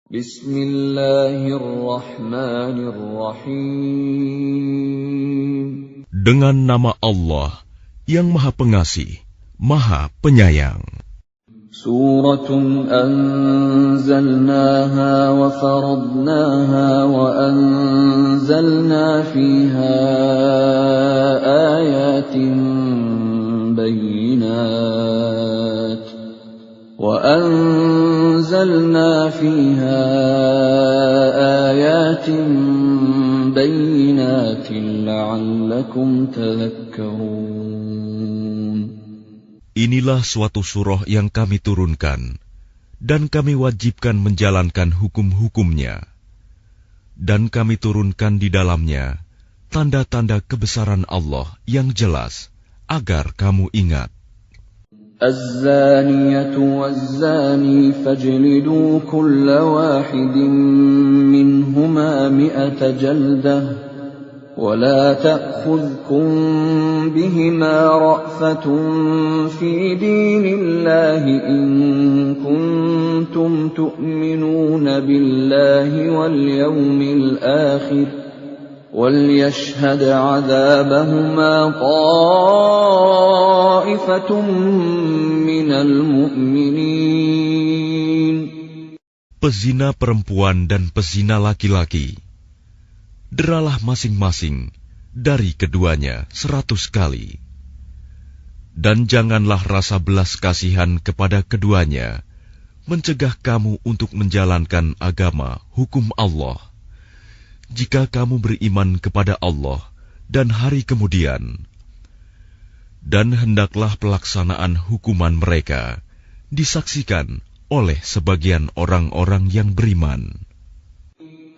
Bismillahirrahmanirrahim. Dengan nama Allah yang Maha Pengasih, Maha Penyayang. Suratun anzalnaha wa faradnaha wa anzalna fiha ayatin bayyinat وَأَنزَلْنَا فِيهَا آيَاتٍ بَيِّنَاتٍ لَعَلَّكُمْ تَذَكَّرُونَ. Inilah suatu surah yang kami turunkan, dan kami wajibkan menjalankan hukum-hukumnya. Dan kami turunkan di dalamnya tanda-tanda kebesaran Allah yang jelas, agar kamu ingat. الزانية والزاني فاجلدوا كل واحد منهما 100 جلدة ولا تأخذكم بهما رأفة في دين الله إن كنتم تؤمنون بالله واليوم الآخر وَلْيَشْهَدْ عَذَابَهُمَا طَائِفَةٌ مِّنَ الْمُؤْمِنِينَ. Pezina perempuan dan pezina laki-laki, deralah masing-masing dari keduanya 100 kali. Dan janganlah rasa belas kasihan kepada keduanya mencegah kamu untuk menjalankan agama hukum Allah. Jika kamu beriman kepada Allah dan hari kemudian, dan hendaklah pelaksanaan hukuman mereka disaksikan oleh sebagian orang-orang yang beriman.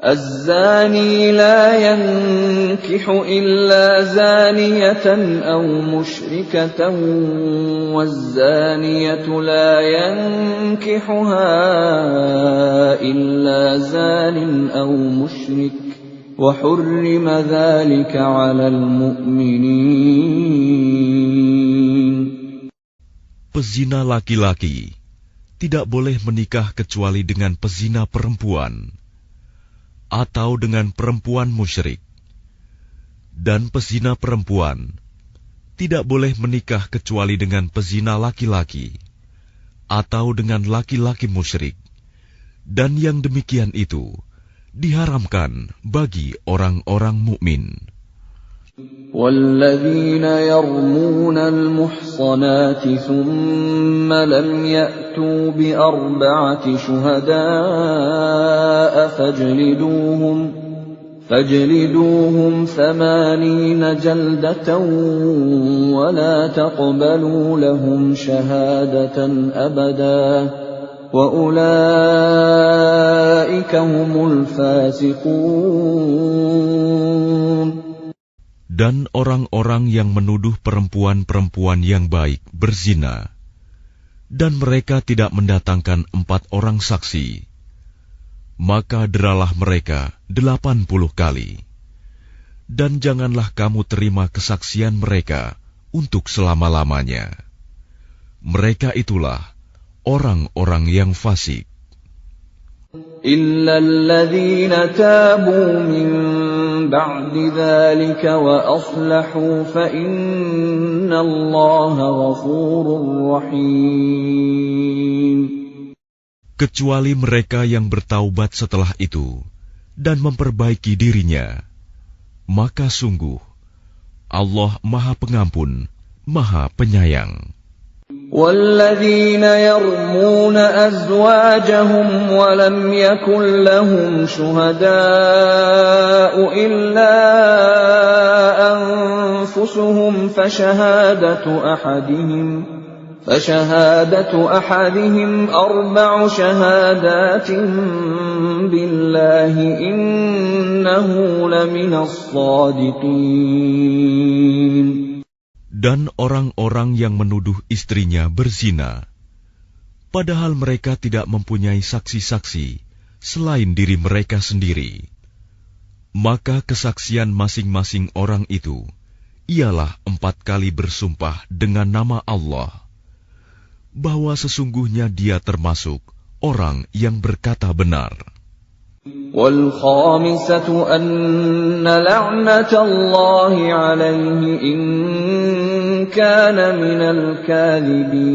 الزاني لا ينكح إلا زانية أو مشركة والزانية لا ينكحها إلا زان أو مشرك وحرم ذلك على المؤمنين. Pezina laki-laki tidak boleh menikah kecuali dengan pezina perempuan atau dengan perempuan musyrik, dan pezina perempuan tidak boleh menikah kecuali dengan pezina laki-laki atau dengan laki-laki musyrik, dan yang demikian itu diharamkan bagi orang-orang mukmin. وَالَّذِينَ يَرْمُونَ الْمُحْصَنَاتِ ثُمَّ لَمْ يَأْتُوا بِأَرْبَعَةِ شُهَدَاءَ فَاجْلِدُوهُمْ 80 جَلْدَةً وَلَا تَقْبَلُوا لَهُمْ شَهَادَةً أَبَدًا وَأُولَئِكَ هُمُ الْفَاسِقُونَ. Dan orang-orang yang menuduh perempuan-perempuan yang baik berzina, dan mereka tidak mendatangkan 4 orang saksi, maka deralah mereka 80 kali. Dan janganlah kamu terima kesaksian mereka untuk selama-lamanya. Mereka itulah orang-orang yang fasik. إِلَّا الَّذِينَ تَابُوا مِن بَعْدِ ذَلِكَ وَأَصْلَحُوا فَإِنَّ اللَّهَ غَفُورٌ رَّحِيمٌ. Kecuali mereka yang bertaubat setelah itu dan memperbaiki dirinya, maka sungguh Allah Maha Pengampun, Maha Penyayang. وَالَّذِينَ يَرْمُونَ أَزْوَاجَهُمْ وَلَمْ يَكُنْ لَهُمْ شُهَدَاءُ إِلَّا أَنفُسُهُمْ فَشَهَادَةُ أَحَدِهِمْ 4 شَهَادَاتٍ بِاللَّهِ إِنَّهُ لَمِنَ الصَّادِقِينَ. Dan orang-orang yang menuduh istrinya berzina, padahal mereka tidak mempunyai saksi-saksi selain diri mereka sendiri, maka kesaksian masing-masing orang itu ialah 4 kali bersumpah dengan nama Allah, bahwa sesungguhnya dia termasuk orang yang berkata benar. وَالْخَامِسَةُ أَنَّ لَعْنَةَ اللَّهِ عَلَيْهِ إِن كَانَ مِنَ الْكَاذِبِينَ.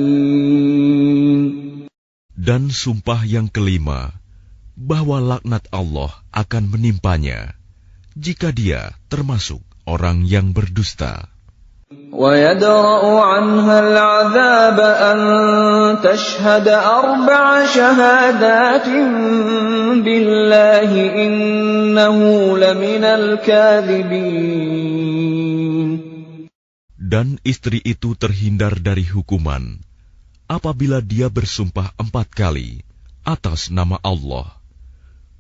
Dan sumpah yang kelima, bahwa laknat Allah akan menimpanya jika dia termasuk orang yang berdusta. وَيَدْرَأُ عَنْهَا الْعَذَابَ أَن تَشْهَدَ 4 شَهَادَاتٍ بِاللَّهِ إِنَّهُ لَمِنَ الْكَاذِبِينَ. Dan istri itu terhindar dari hukuman apabila dia bersumpah 4 kali atas nama Allah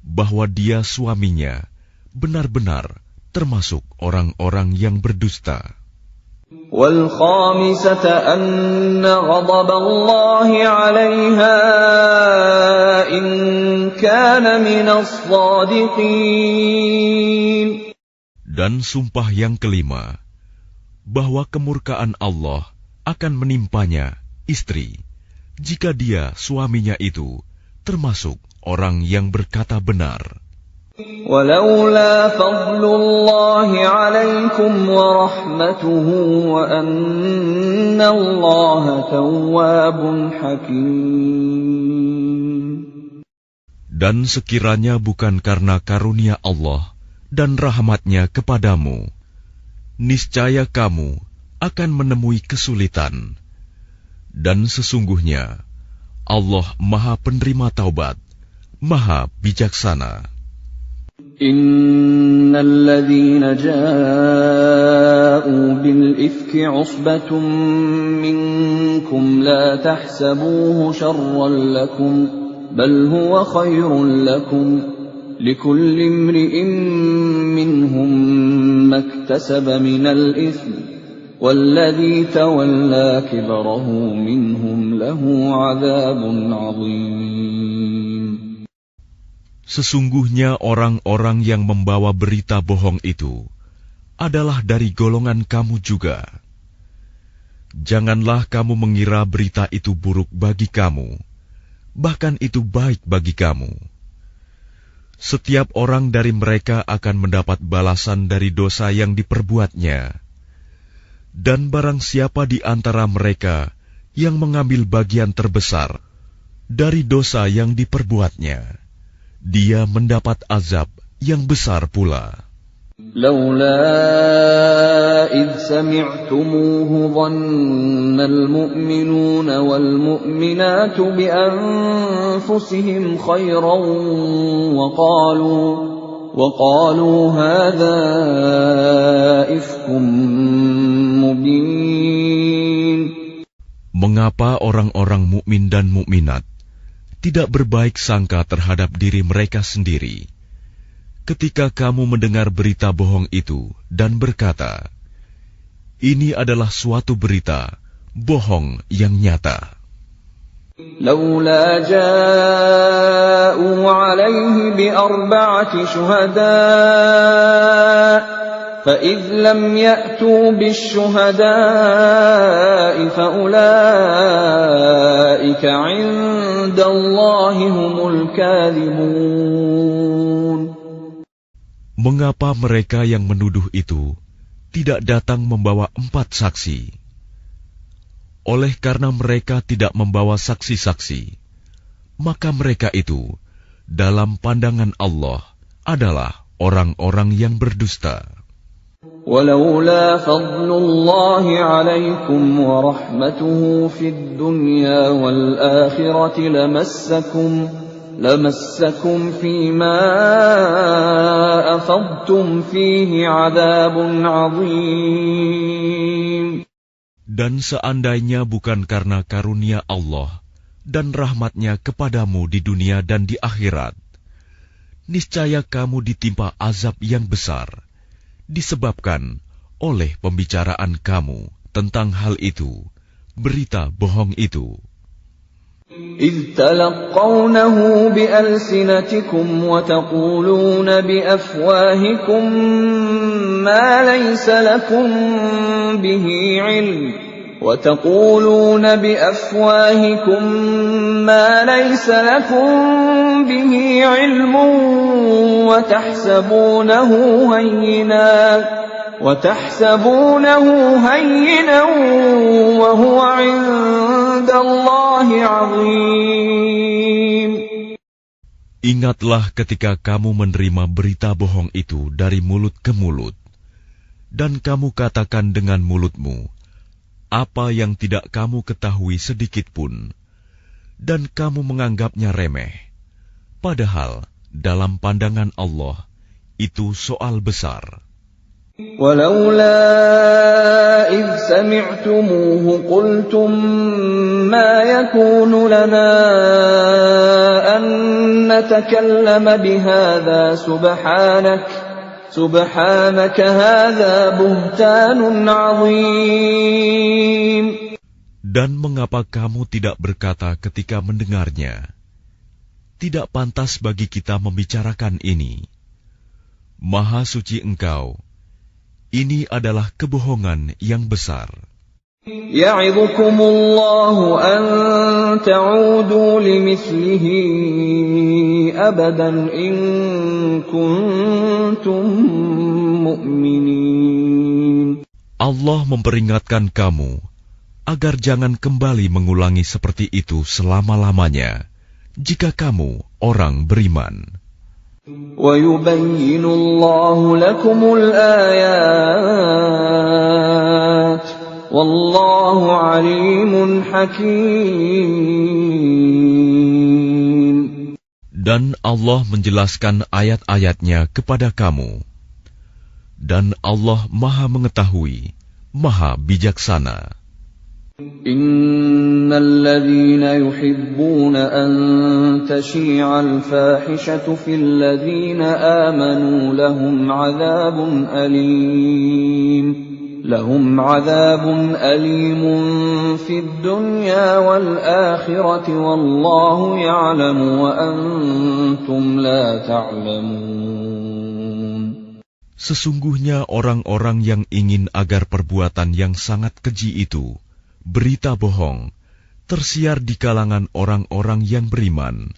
bahwa dia suaminya benar-benar termasuk orang-orang yang berdusta. وَالْخَامِسَةَ أَنَّ غَضَبَ اللَّهِ عَلَيْهَا إِن كَانَ مِنَ الصَّادِقِينَ. Dan sumpah yang kelima, bahwa kemurkaan Allah akan menimpanya istri jika dia suaminya itu termasuk orang yang berkata benar. وَلَوْلَا فَضْلُ اللَّهِ عَلَيْكُمْ وَرَحْمَتُهُ وَأَنَّ اللَّهَ تَوَّابٌ حَكِيمٌ. Dan sekiranya bukan karena karunia Allah dan rahmat-Nya kepadamu, niscaya kamu akan menemui kesulitan. Dan sesungguhnya Allah Maha Penerima Taubat, Maha Bijaksana. إِنَّ الَّذِينَ جَاءُوا بِالْإِفْكِ عُصْبَةٌ مِّنكُمْ لَا تَحْسَبُوهُ شَرًّا لَّكُمْ بَلْ هُوَ خَيْرٌ لَّكُمْ لِكُلِّ امْرِئٍ مِّنْهُم مَّا اكْتَسَبَ مِنَ الْإِثْمِ وَالَّذِي تَوَلَّىٰ كِبْرَهُ مِنْهُمْ لَهُ عَذَابٌ عَظِيمٌ. Sesungguhnya orang-orang yang membawa berita bohong itu adalah dari golongan kamu juga. Janganlah kamu mengira berita itu buruk bagi kamu, bahkan itu baik bagi kamu. Setiap orang dari mereka akan mendapat balasan dari dosa yang diperbuatnya. Dan barang siapa di antara mereka yang mengambil bagian terbesar dari dosa yang diperbuatnya, dia mendapat azab yang besar pula. لولا إذ سمعتموه ظن المؤمنون والمؤمنات بأنفسهم خيرا وقالوا هذا إفك مبين. Mengapa orang-orang mukmin dan mukminat tidak berbaik sangka terhadap diri mereka sendiri ketika kamu mendengar berita bohong itu dan berkata, ini adalah suatu berita bohong yang nyata. لولا جاءوا عليه ب4 شهداء فإذ لم يأتوا بالشهداء فأولئك عند الله هم الكاذبون. Mengapa mereka yang menuduh itu tidak datang membawa 4 saksi? Oleh karena mereka tidak membawa saksi-saksi, maka mereka itu dalam pandangan Allah adalah orang-orang yang berdusta. ولولا فضل الله عليكم ورحمته في الدنيا والآخرة لمسكم فيما أفضتم فيه عذاب عظيم. Dan seandainya bukan karena karunia Allah dan rahmat-Nya kepadamu di dunia dan di akhirat, niscaya kamu ditimpa azab yang besar, disebabkan oleh pembicaraan kamu tentang hal itu, berita bohong itu. إذ تلقونه بألسنتكم وتقولون بأفواهكم ما ليس لكم به علم وتقولون بأفواهكم ما ليس لكم به علم وتحسبونه هينا وهو عند الله عظيم. Ingatlah ketika kamu menerima berita bohong itu dari mulut ke mulut, dan kamu katakan dengan mulutmu apa yang tidak kamu ketahui sedikit pun, dan kamu menganggapnya remeh, padahal dalam pandangan Allah itu soal besar. ولولا إذ سمعتموه قلتم ما يكون لنا أن نتكلم بهذا سبحانك هذا بهتان عظيم. Dan mengapa kamu tidak berkata ketika mendengarnya, tidak pantas bagi kita membicarakan ini. Maha suci Engkau, ini adalah kebohongan yang besar. يعظكم الله أن تعودوا لمثله أبدا إن كنتم مؤمنين. Allah memperingatkan kamu agar jangan kembali mengulangi seperti itu selama-lamanya, jika kamu orang beriman. وَيُبَيِّنُ اللَّهُ لَكُمُ الْآيَاتِ وَاللَّهُ عَلِيمٌ حَكِيمٌ. Dan Allah menjelaskan ayat-ayatnya kepada kamu. Dan Allah Maha Mengetahui, Maha Bijaksana. إِنَّ الَّذِينَ يُحِبُّونَ أَن تَشِيعَ الْفَاحِشَةُ فِي الَّذِينَ آمَنُوا لَهُمْ عَذَابٌ أَلِيمٌ فِي الدُّنْيَا وَالْآخِرَةِ وَاللَّهُ يَعْلَمُ وَأَنْتُمْ لَا تَعْلَمُونَ. Sesungguhnya orang-orang yang ingin agar perbuatan yang sangat keji itu, berita bohong, tersiar di kalangan orang-orang yang beriman.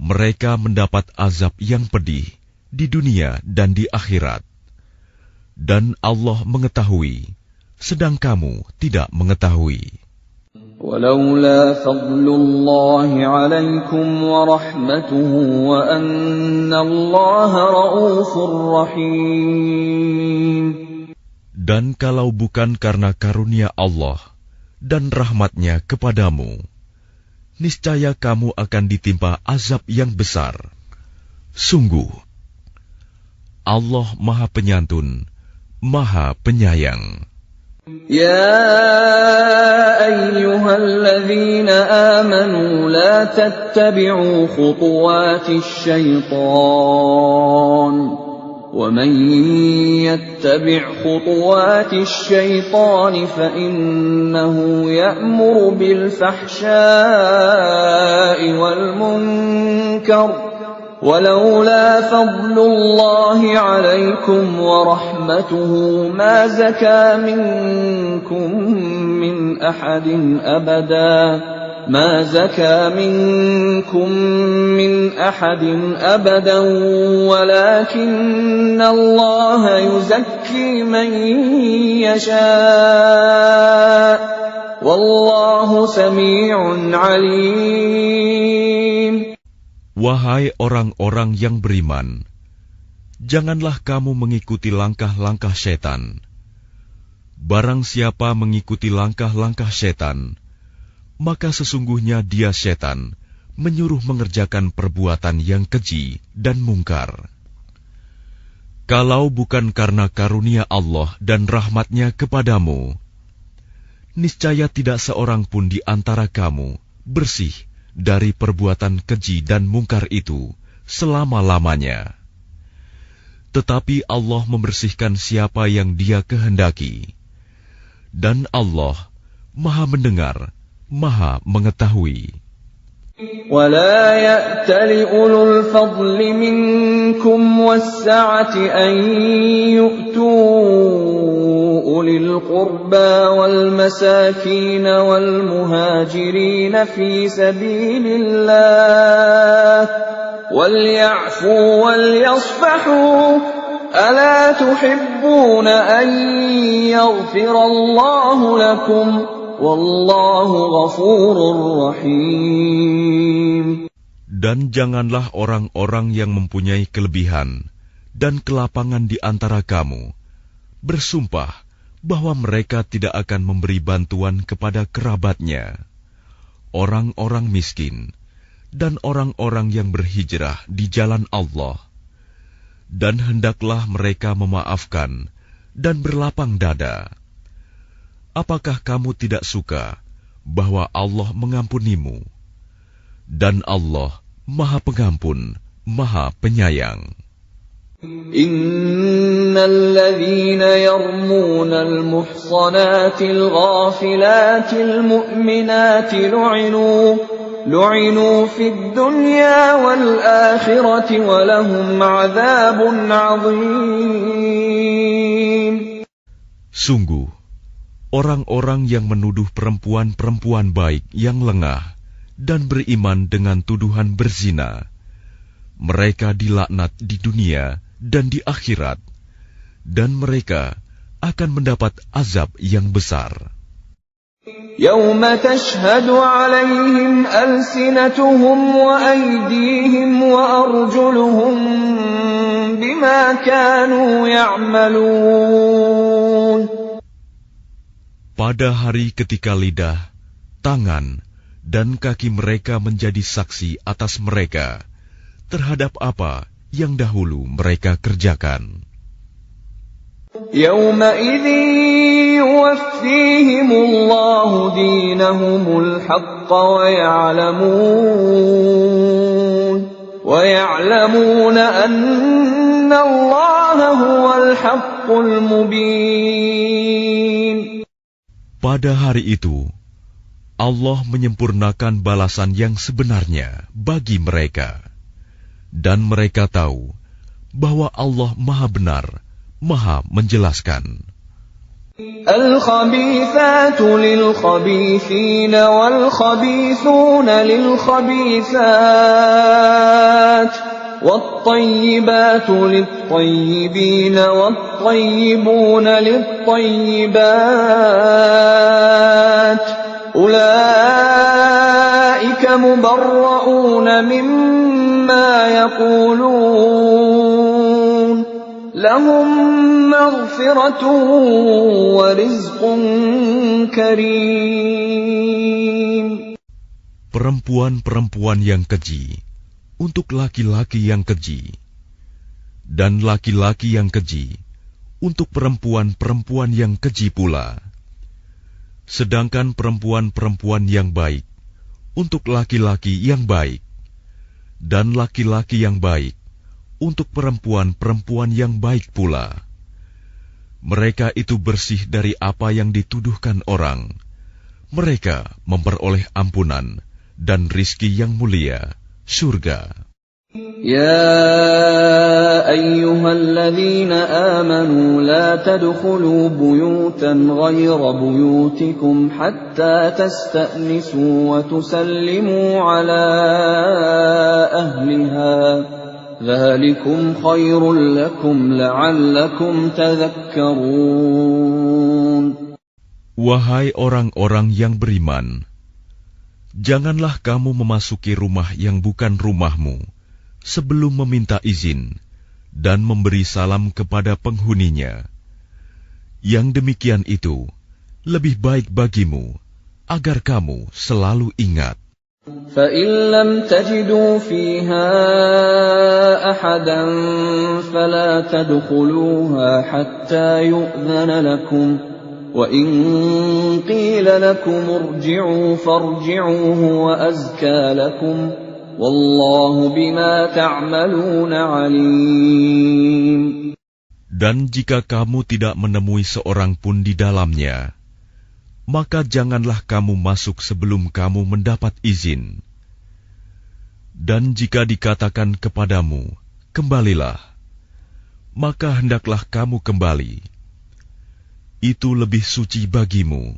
Mereka mendapat azab yang pedih di dunia dan di akhirat. Dan Allah mengetahui, sedang kamu tidak mengetahui. وَلَوْلَا فَضْلُ اللَّهِ عَلَيْكُمْ وَرَحْمَتُهُ وَأَنَّ اللَّهَ رَءُوفٌ رَحِيمٌ. Dan kalau bukan karena karunia Allah dan rahmat-Nya kepadamu, niscaya kamu akan ditimpa azab yang besar. Sungguh, Allah Maha Penyantun, Maha Penyayang. يا أيها الذين آمنوا لا تتبعوا خطوات الشيطان ومن يتبع خطوات الشيطان فإنه يأمر بالفحشاء والمنكر ولولا فضل الله عليكم ورحمته ما زكى منكم من أحد أبدا ولكن الله يزكي من يشاء والله سميع عليم. Wahai orang-orang yang beriman, janganlah kamu mengikuti langkah-langkah setan. Barang siapa mengikuti langkah-langkah setan, maka sesungguhnya dia setan menyuruh mengerjakan perbuatan yang keji dan mungkar. Kalau bukan karena karunia Allah dan rahmat-Nya kepadamu, niscaya tidak seorang pun di antara kamu bersih dari perbuatan keji dan mungkar itu selama-lamanya. Tetapi Allah membersihkan siapa yang Dia kehendaki. Dan Allah Maha mendengar, Maha mengetahui. ولا يأتل أولو الفضل منكم والسعة أن يؤتوا أولي القربى والمساكين والمهاجرين في سبيل الله وليعفوا وليصفحوا ألا تحبون أن يغفر الله لكم والله غفور رحيم. Dan janganlah orang-orang yang mempunyai kelebihan dan kelapangan di antara kamu bersumpah bahwa mereka tidak akan memberi bantuan kepada kerabatnya, orang-orang miskin, dan orang-orang yang berhijrah di jalan Allah. Dan hendaklah mereka memaafkan dan berlapang dada. Apakah kamu tidak suka bahwa Allah mengampunimu? Dan Allah Maha Pengampun, Maha Penyayang. Innal ladzina yarmunal muhsanatil ghafilatil mu'minatil lu'inu fid dunya wal akhirati wa lahum 'adzabun 'adzim. Sungguh, orang-orang yang menuduh perempuan-perempuan baik yang lengah dan beriman dengan tuduhan berzina, mereka dilaknat di dunia dan di akhirat, dan mereka akan mendapat azab yang besar. Yauma tashhadu 'alaihim alsinatuhum wa aydihim wa arjuluhum bima kanu ya'malun. Pada hari ketika lidah, tangan, dan kaki mereka menjadi saksi atas mereka terhadap apa yang dahulu mereka kerjakan. Yawma'idhin yuwaffihimullahu dinahumul haqqa wa ya'lamuna anna Allaha huwal haqqul mubin. Pada hari itu, Allah menyempurnakan balasan yang sebenarnya bagi mereka. Dan mereka tahu bahwa Allah Maha Benar, Maha Menjelaskan. Al-khabithatu lil-khabithina wal-khabithuna lil-khabithat wat-tayyibatu lit-tayyibina wat-tayyibuna lit-tayyibat ulaika mubarra'una mimma yaqulun lahum maghfiratun wa rizqun karim. Perempuan-perempuan yang keji untuk laki-laki yang keji, dan laki-laki yang keji untuk perempuan-perempuan yang keji pula. Sedangkan perempuan-perempuan yang baik untuk laki-laki yang baik, dan laki-laki yang baik untuk perempuan-perempuan yang baik pula. Mereka itu bersih dari apa yang dituduhkan orang. Mereka memperoleh ampunan dan rizki yang mulia, surga. Ya ayyuhalladzina amanu la tadkhulu buyutan ghayra buyutikum hatta tasta'nisu wa tusallimu ala ahliha dzalikum khairul lakum la'allakum tadhakkarun. Wahai orang-orang yang beriman, janganlah kamu memasuki rumah yang bukan rumahmu sebelum meminta izin dan memberi salam kepada penghuninya. Yang demikian itu lebih baik bagimu agar kamu selalu ingat. فَإِن لَّمْ تَجِدُوا فِيهَا أَحَدًا فَلَا تَدْخُلُوهَا حَتَّى يُؤْذَنَ لَكُمْ وَإِن قِيلَ لَكُمُ ارْجِعُوا فَارْجِعُوا هُوَ أَزْكَىٰ لَكُمْ وَاللَّهُ بِمَا تَعْمَلُونَ عَلِيمٌ. Dan jika kamu tidak menemui seorang pun di dalamnya, maka janganlah kamu masuk sebelum kamu mendapat izin. Dan jika dikatakan kepadamu, kembalilah, maka hendaklah kamu kembali. Itu lebih suci bagimu,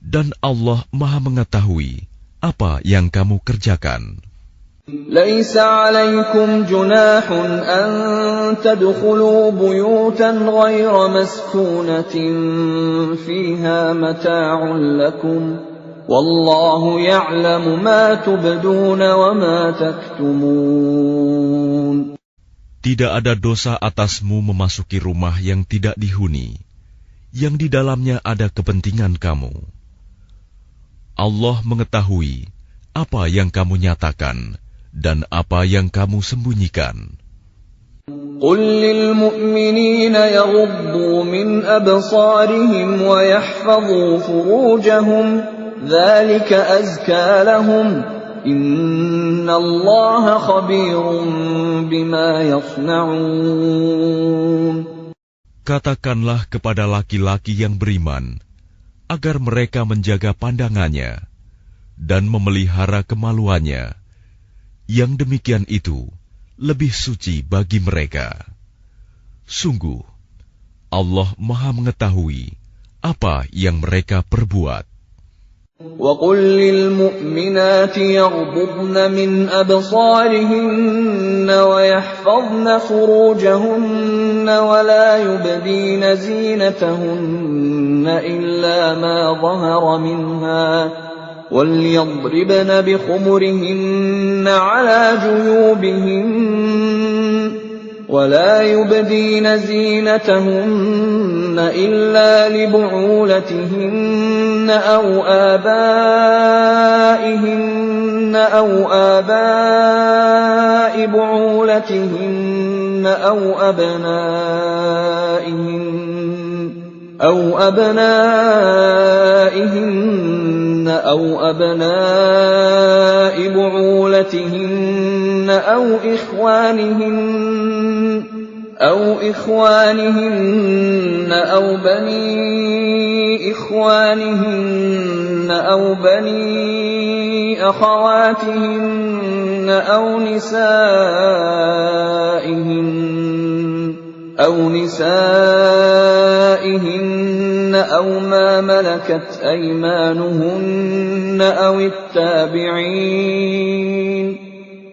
dan Allah Maha mengetahui apa yang kamu kerjakan. ليس عليكم جناح أن تدخلوا بيوتا غير مسكونة فيها متاع لكم والله يعلم ما تبدون وما تكتمون. Tidak ada dosa atasmu memasuki rumah yang tidak dihuni, yang di dalamnya ada kepentingan kamu. Allah mengetahui apa yang kamu nyatakan dan apa yang kamu sembunyikan. قل للمؤمنين يغضوا من أبصارهم ويحفظوا فروجهم ذلك أزكى لهم إن الله خبير بما يصنعون. Katakanlah kepada laki-laki yang beriman agar mereka menjaga pandangannya dan memelihara kemaluannya. Yang demikian itu lebih suci bagi mereka. Sungguh, Allah Maha mengetahui apa yang mereka perbuat. وَقُلْ لِلْمُؤْمِنَاتِ يَغْضُضْنَ مِنْ أَبْصَارِهِنَّ وَيَحْفَظْنَ فُرُوجَهُنَّ وَلَا يُبْدِينَ زِينَتَهُنَّ إِلَّا مَا ظَهَرَ مِنْهَا وَلْيَضْرِبْنَ بِخُمُرِهِنَّ عَلَى جُيُوبِهِنَّ وَلَا يُبْدِينَ زِينَتَهُنَّ إِلَّا لِبُعُولَتِهِنَّ أَوْ آبَائِهِنَّ أَوْ آبَاءِ بُعُولَتِهِنَّ أَوْ أَبْنَائِهِنَّ أَوْ أَبْنَاءِ بُعُولَتِهِنَّ أَوْ إِخْوَانِهِنَّ أَوْ بَنِي إِخْوَانِهِنَّ أَوْ بَنِي أَخَوَاتِهِنَّ أَوْ نِسَائِهِنَّ أَوْ مَا مَلَكَتْ أَيْمَانُهُنَّ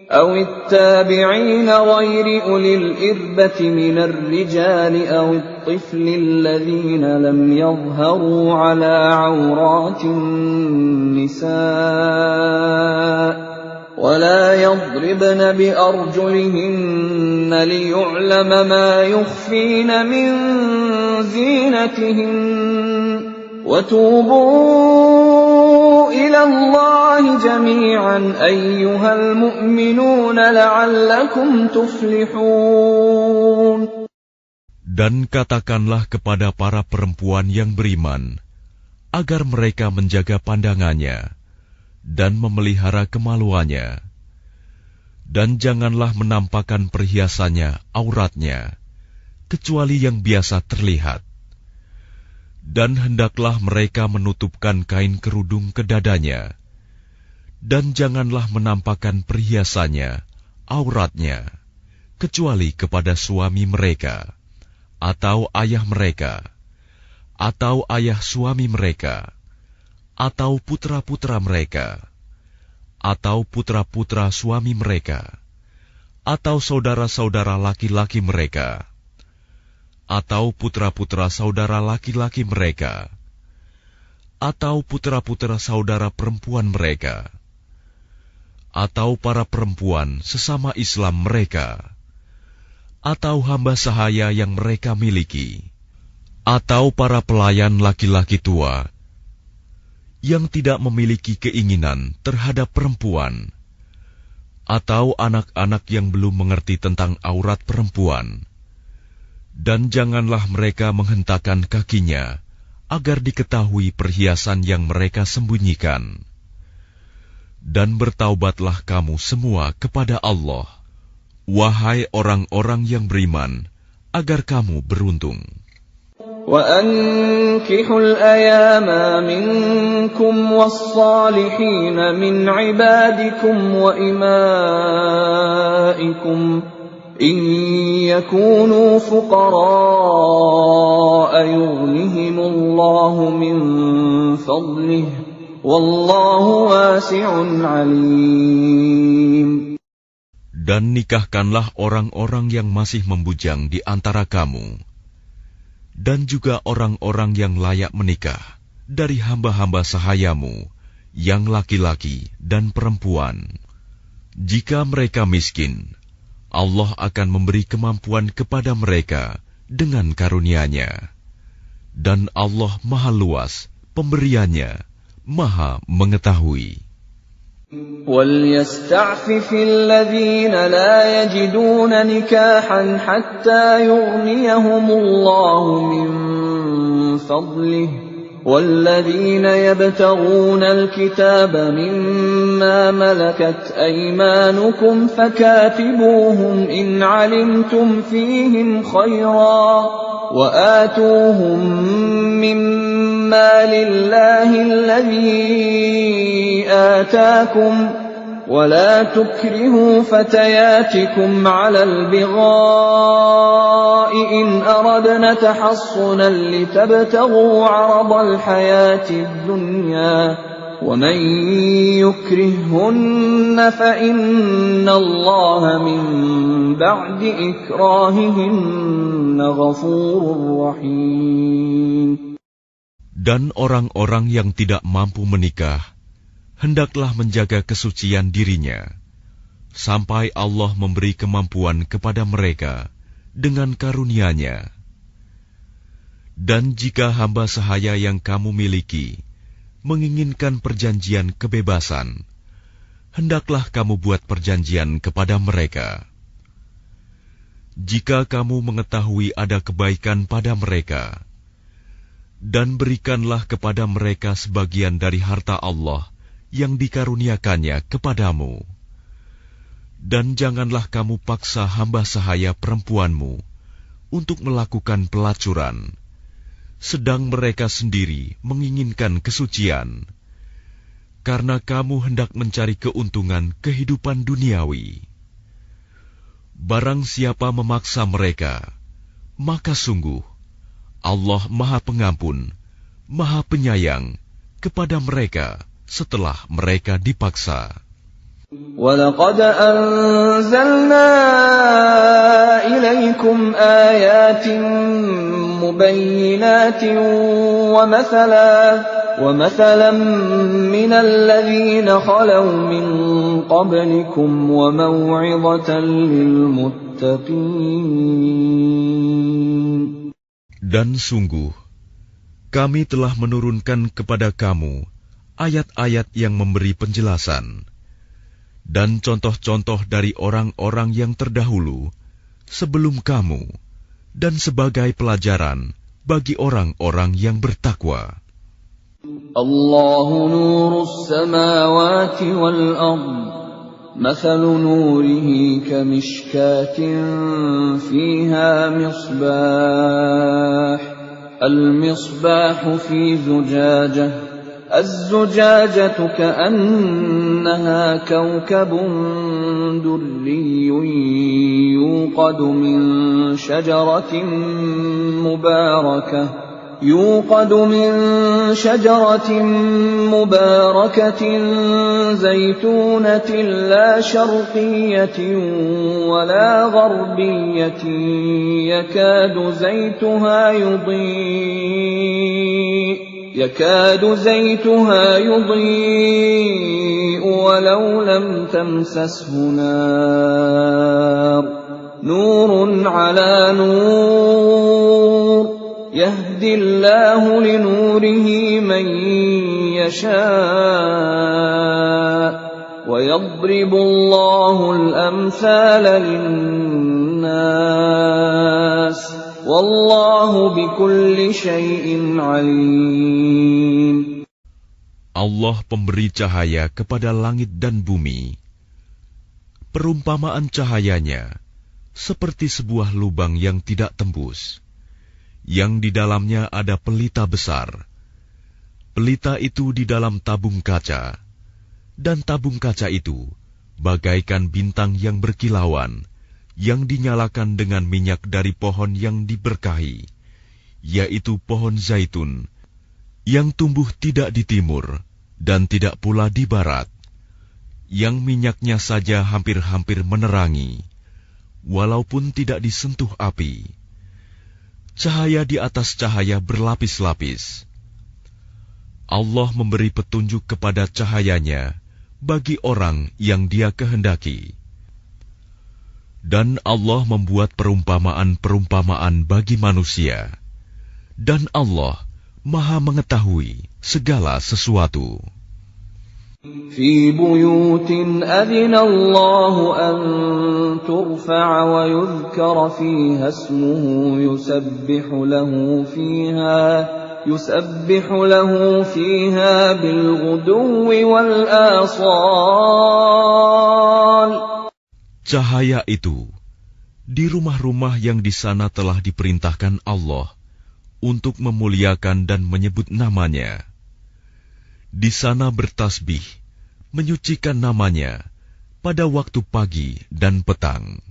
أَوِ التَّابِعِينَ غَيْرِ أُولِي الْإِرْبَةِ مِنَ الرِّجَالِ أَوِ الطِّفْلِ الَّذِينَ لَمْ يَظْهَرُوا عَلَى عَوْرَاتِ النِّسَاءِ وَلَا يَضْرِبْنَ بِأَرْجُلِهِنَّ لِيُعْلَمَ مَا يُخْفِينَ مِنْ زِينَتِهِنَّ وَتُوبُوا إِلَى اللَّهِ جَمِيعًا أَيُّهَا الْمُؤْمِنُونَ لَعَلَّكُمْ تُفْلِحُونَ. Dan katakanlah kepada para perempuan yang beriman agar mereka menjaga pandangannya dan memelihara kemaluannya, dan janganlah menampakkan perhiasannya, auratnya, kecuali yang biasa terlihat. Dan hendaklah mereka menutupkan kain kerudung ke dadanya, dan janganlah menampakkan perhiasannya, auratnya, kecuali kepada suami mereka, atau ayah mereka, atau ayah suami mereka, atau putra-putra mereka, atau putra-putra suami mereka, atau saudara-saudara laki-laki mereka, atau putra-putra saudara laki-laki mereka, atau putra-putra saudara perempuan mereka, atau para perempuan sesama Islam mereka, atau hamba sahaya yang mereka miliki, atau para pelayan laki-laki tua yang tidak memiliki keinginan terhadap perempuan, atau anak-anak yang belum mengerti tentang aurat perempuan. Dan janganlah mereka menghentakkan kakinya agar diketahui perhiasan yang mereka sembunyikan. Dan bertaubatlah kamu semua kepada Allah, wahai orang-orang yang beriman, agar kamu beruntung. وأنكحوا الأيام منكم والصالحين من عبادكم وإمائكم إن يكونوا فقراء يغنهم الله من فضله والله واسع عليم. Dan nikahkanlah orang-orang yang masih membujang di antara kamu, dan juga orang-orang yang layak menikah dari hamba-hamba sahayamu, yang laki-laki dan perempuan. Jika mereka miskin, Allah akan memberi kemampuan kepada mereka dengan karunia-Nya. Dan Allah Maha Luas pemberiannya, Maha Mengetahui. وَلْيَسْتَعْفِفِ الَّذِينَ لَا يَجِدُونَ نِكَاحًا حَتَّى يُغْنِيَهُمُ اللَّهُ مِنْ فَضْلِهِ وَالَّذِينَ يَبْتَغُونَ الْكِتَابَ مِمَّا مَلَكَتْ أَيْمَانُكُمْ فَكَاتِبُوهُمْ إِنْ عَلِمْتُمْ فِيهِمْ خَيْرًا وَآتُوهُمْ مِمَّا لِلَّهِ الَّذِي آتاكم ولا تكرهوا فتياتكم على البغاء إن أردنا تحصنا لتبتغوا عرض الحياة الدنيا ومن يكرههن فإن الله من بعد إكراههن غفور رحيم. Dan orang-orang yang tidak mampu menikah hendaklah menjaga kesucian dirinya, sampai Allah memberi kemampuan kepada mereka dengan karunia-Nya. Dan jika hamba sahaya yang kamu miliki menginginkan perjanjian kebebasan, hendaklah kamu buat perjanjian kepada mereka. Jika kamu mengetahui ada kebaikan pada mereka, dan berikanlah kepada mereka sebagian dari harta Allah yang dikaruniakannya kepadamu. Dan janganlah kamu paksa hamba sahaya perempuanmu untuk melakukan pelacuran, sedang mereka sendiri menginginkan kesucian, karena kamu hendak mencari keuntungan kehidupan duniawi. Barang siapa memaksa mereka, maka sungguh Allah Maha Pengampun, Maha Penyayang kepada mereka setelah mereka dipaksa. وَلَقَدْ أَنزَلْنَا إِلَيْكُمْ آيَاتٍ مُبَيِّنَاتٍ وَمَثَلًا مِنَ الَّذِينَ خَلَوْا مِنْ قَبْلِكُمْ وَمَوْعِظَةً لِلْمُتَّقِينَ. Dan sungguh, kami telah menurunkan kepada kamu ayat-ayat yang memberi penjelasan, dan contoh-contoh dari orang-orang yang terdahulu sebelum kamu, dan sebagai pelajaran bagi orang-orang yang bertakwa. Allahu nurus samawati wal ardh. مثل نوره كمشكاة فيها مصباح المصباح في زجاجة الزجاجة كأنها كوكب دري يوقد من شجرة مباركة زيتونة لا شرقية ولا غربية يكاد زيتها يضيء ولو لم تمسسه نار نور على نور يهدي الله لنوره من يشاء ويضرب الله الأمثال للناس والله بكل شيء عليم. Allah pemberi cahaya kepada langit dan bumi. Perumpamaan cahayanya seperti sebuah lubang yang tidak tembus, yang di dalamnya ada pelita besar. Pelita itu di dalam tabung kaca, dan tabung kaca itu bagaikan bintang yang berkilauan, yang dinyalakan dengan minyak dari pohon yang diberkahi, yaitu pohon zaitun, yang tumbuh tidak di timur dan tidak pula di barat, yang minyaknya saja hampir-hampir menerangi, walaupun tidak disentuh api. Cahaya di atas cahaya berlapis-lapis. Allah memberi petunjuk kepada cahayanya bagi orang yang Dia kehendaki. Dan Allah membuat perumpamaan-perumpamaan bagi manusia. Dan Allah Maha mengetahui segala sesuatu. في بيوت أذن الله أن ترفع ويذكر فيها اسمه يسبح له فيها بالغدو والآصال. Cahaya itu di rumah-rumah yang di sana telah diperintahkan Allah untuk memuliakan dan menyebut namanya. Di sana bertasbih, menyucikan namanya pada waktu pagi dan petang.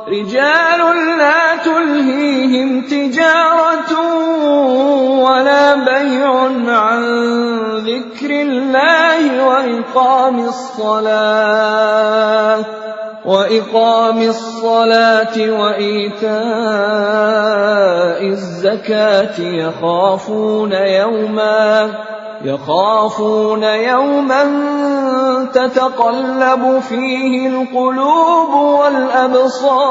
رجال لا تلهيهم تجارة ولا بيع عن ذكر الله وإقام الصلاة وإيتاء الزكاة يخافون يوما تتقلب فيه القلوب والأبصار.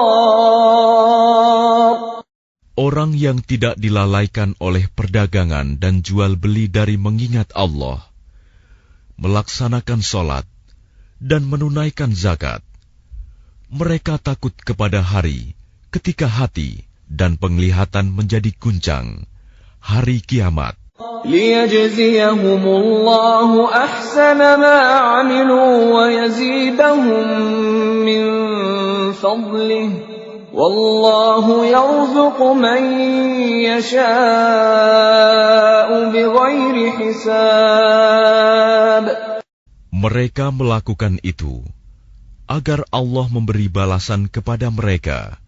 Orang yang tidak dilalaikan oleh perdagangan dan jual beli dari mengingat Allah, melaksanakan sholat, dan menunaikan zakat, mereka takut kepada hari ketika hati dan penglihatan menjadi guncang, hari kiamat. ليجزيهم الله أحسن ما عملوا ويزيدهم من فضله والله يرزق من يشاء بغير حساب. Mereka melakukan itu agar Allah memberi balasan kepada mereka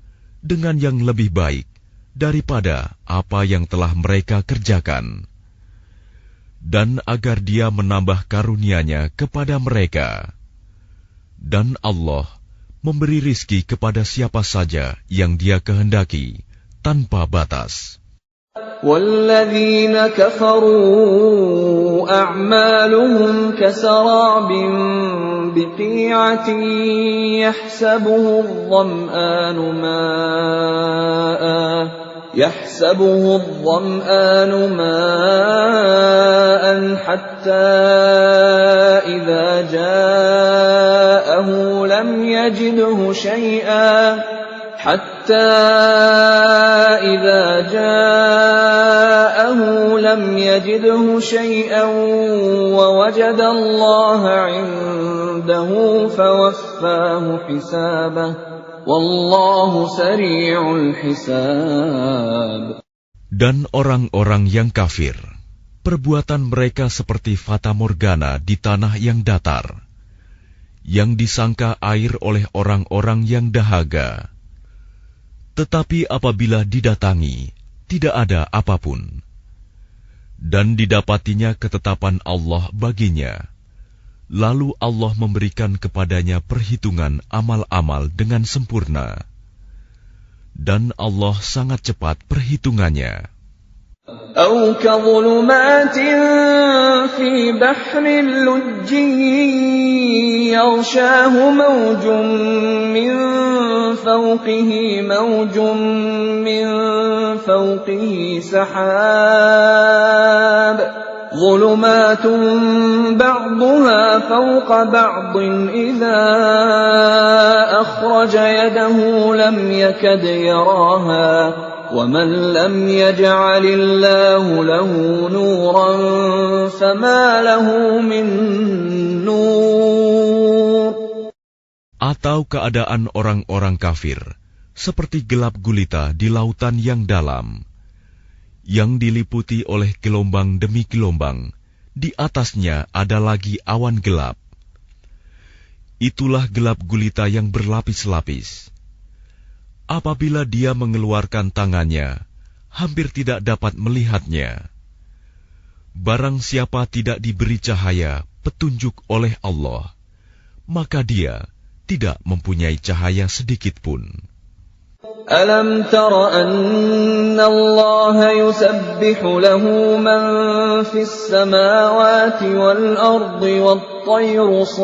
dengan yang lebih baik daripada apa yang telah mereka kerjakan, dan agar Dia menambah karunia-Nya kepada mereka. Dan Allah memberi rizki kepada siapa saja yang Dia kehendaki tanpa batas. وَالَّذِينَ كَفَرُوا أَعْمَالُهُمْ كَسَرَابٍ بِقِيعَةٍ يحسبه الظمآن ماء حتى إذا جاءه لم يجده شيئا ووجد الله عنده فوفاه حسابه Wallahu sari'ul hisab. Dan orang-orang yang kafir, perbuatan mereka seperti fata morgana di tanah yang datar, yang disangka air oleh orang-orang yang dahaga. Tetapi apabila didatangi, tidak ada apapun. Dan didapatinya ketetapan Allah baginya. Lalu Allah memberikan kepadanya perhitungan amal-amal dengan sempurna. Dan Allah sangat cepat perhitungannya. أو كظلمات في بحر لجي يغشاه موج من فوقه سحاب ظلمات بعضها فوق بعض إذا أخرج يده لم يكد يراها ومن لم يجعل الله له نورا فما له من نور. Atau keadaan orang-orang kafir seperti gelap gulita di lautan yang dalam, yang diliputi oleh gelombang demi gelombang. Di atasnya ada lagi awan gelap. Itulah gelap gulita yang berlapis-lapis. Apabila dia mengeluarkan tangannya, hampir tidak dapat melihatnya. Barang siapa tidak diberi cahaya, petunjuk oleh Allah, maka dia tidak mempunyai cahaya sedikit pun. Alam tara anna Allah yusabbihu lahu man fis samawati wal ardi wat tayru saffat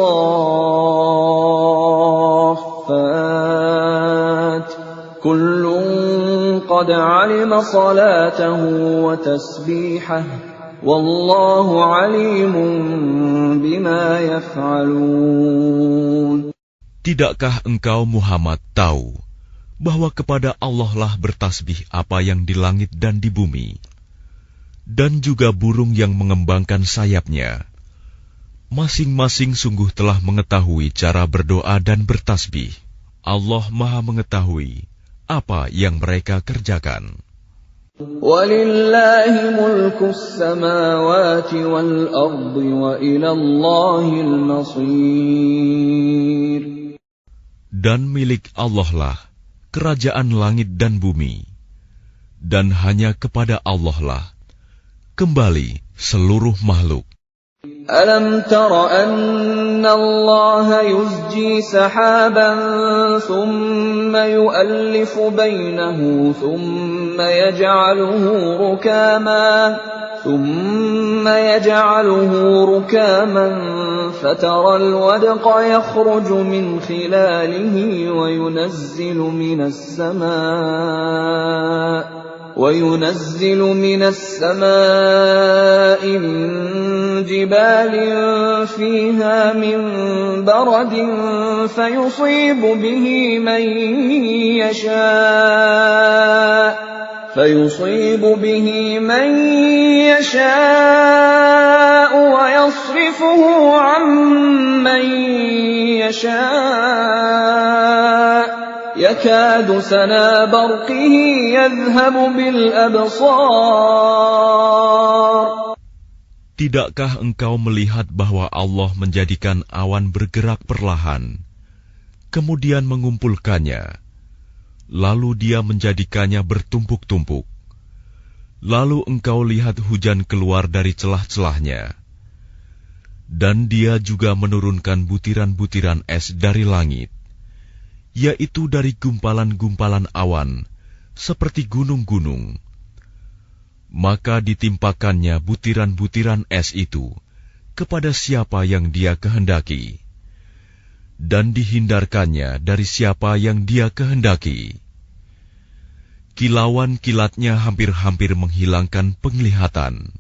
kullun qad alima salatahu wa tasbihahu wallahu alimun bima yaf'alun. Tidakkah engkau Muhammad tahu bahwa kepada Allah lah bertasbih apa yang di langit dan di bumi, dan juga burung yang mengembangkan sayapnya. Masing-masing sungguh telah mengetahui cara berdoa dan bertasbih. Allah Maha mengetahui apa yang mereka kerjakan. Walillahi mulkus samawati wal ardi wa ilallahil masir. Dan milik Allah lah kerajaan langit dan bumi, dan hanya kepada Allah lah kembali seluruh makhluk. Alam tara anna Allah yuzji sahaban thumma yu'allifu bainahu thumma yaj'aluhu rukaman fatara al-wadqa yakhruju min khilalihi wa yunazzilu minas samaa'i min jibalin fiha min baradin fayusibu bihi man yasha'u wa yasrifuhu 'amman yasha'. يكاد سنا برقه يذهب بالأبصار. Tidakkah engkau melihat bahwa Allah menjadikan awan bergerak perlahan, kemudian mengumpulkannya, lalu Dia menjadikannya bertumpuk-tumpuk. Lalu engkau lihat hujan keluar dari celah-celahnya, dan Dia juga menurunkan butiran-butiran es dari langit, yaitu dari gumpalan-gumpalan awan, seperti gunung-gunung. Maka ditimpakannya butiran-butiran es itu kepada siapa yang Dia kehendaki, dan dihindarkannya dari siapa yang Dia kehendaki. Kilauan kilatnya hampir-hampir menghilangkan penglihatan.